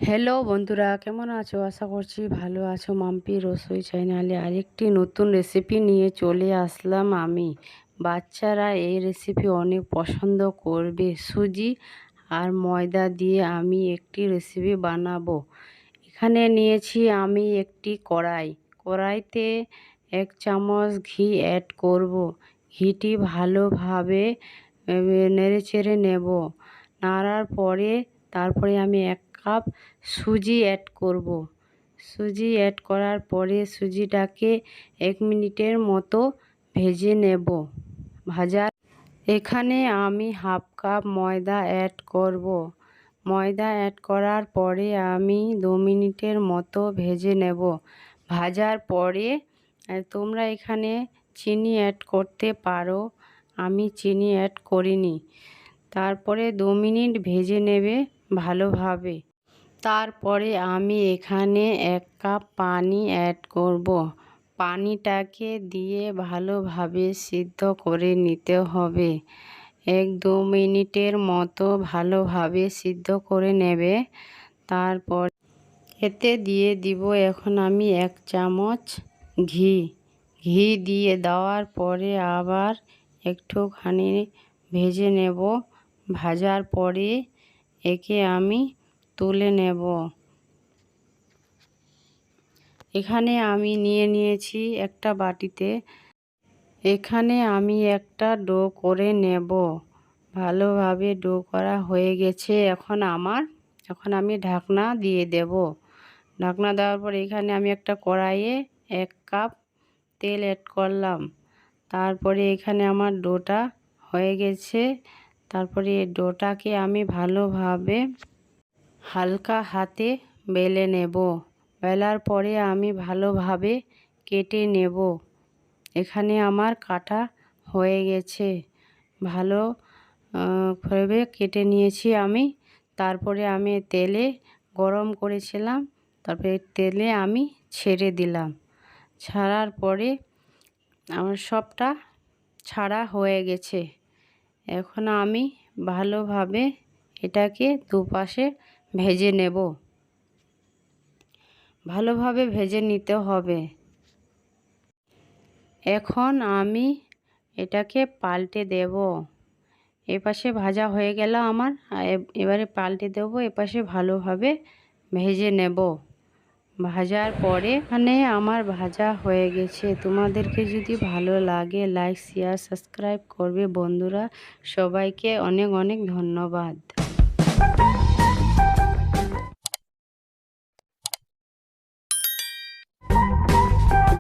Hello বন্ধুরা, কেমন আছো? আশা করছি ভালো আছো। মাম্পি রসই চ্যানেলে আরেকটি নতুন রেসিপি নিয়ে চলে আসলাম আমি। বাচ্চারা এই রেসিপি অনেক পছন্দ করবে। সুজি আর ময়দা দিয়ে আমি একটি রেসিপি বানাবো। এখানে নিয়েছি আমি একটি কড়াইতে 1 চামচ ঘি অ্যাড করব। ঘিটি ভালোভাবে নেড়েচেড়ে নেব। নাড়ার পরে তারপরে আমি 1 কাপ সুজি অ্যাড করব। সুজি অ্যাড করার পরে সুজিটাকে 1 মিনিটের মতো ভেজে নেব। এখানে আমি হাফ কাপ ময়দা অ্যাড করব। ময়দা অ্যাড করার পরে আমি 2 মিনিটের মতো ভেজে নেব। ভাজার পরে তোমরা এখানে চিনি অ্যাড করতে পারো, আমি চিনি অ্যাড করিনি। তারপরে 2 মিনিট ভেজে নেবে ভালোভাবে। তারপরে আমি এখানে 1 কাপ পানি অ্যাড করব। পানিটাকে দিয়ে ভালোভাবে সিদ্ধ করে নিতে হবে। 1-2 মিনিটের মতো ভালোভাবে সিদ্ধ করে নেবে। তারপর এতে দিয়ে দিব এখন আমি 1 চামচ ঘি। ঘি দিয়ে দেওয়ার পরে আবার একটুখানি ভেজে নেব। ভাজার পরে একে আমি তুলে নেব। এখানে আমি নিয়েছি একটা বাটিতে। এখানে আমি একটা ডো করে নেব। ভালোভাবে ডো করা হয়ে গেছে। এখন আমি ঢাকনা দিয়ে দেব। ঢাকনা দেওয়ার পর এখানে আমি একটা কড়াইয়ে 1 কাপ তেল অ্যাড করলাম। তারপরে এখানে আমার ডোটা হয়ে গেছে। তারপরে এই ডোটাকে আমি ভালোভাবে হালকা হাতে বেলে নেব। বেলার পরে আমি ভালোভাবে কেটে নেব। এখানে আমার কাটা হয়ে গেছে। ভালোভাবে কেটে নিয়েছি আমি। তারপরে আমি তেলে গরম করেছিলাম, তারপরে তেলে আমি ছেড়ে দিলাম। ছাড়ার পরে আমার সবটা ছাড়া হয়ে গেছে। এখন আমি ভালোভাবে এটাকে দুপাশে ভেজে নেব। ভালোভাবে ভেজে নিতে হবে। এখন আমি এটাকে পাল্টে দেব। এপাশে ভাজা হয়ে গেল আমার, এবারে পাল্টে দেব। এপাশে ভালোভাবে ভেজে নেব। ভাজার পরে এখানে আমার ভাজা হয়ে গেছে। তোমাদেরকে যদি ভালো লাগে লাইক শেয়ার সাবস্ক্রাইব করবে বন্ধুরা। সবাইকে অনেক অনেক ধন্যবাদ।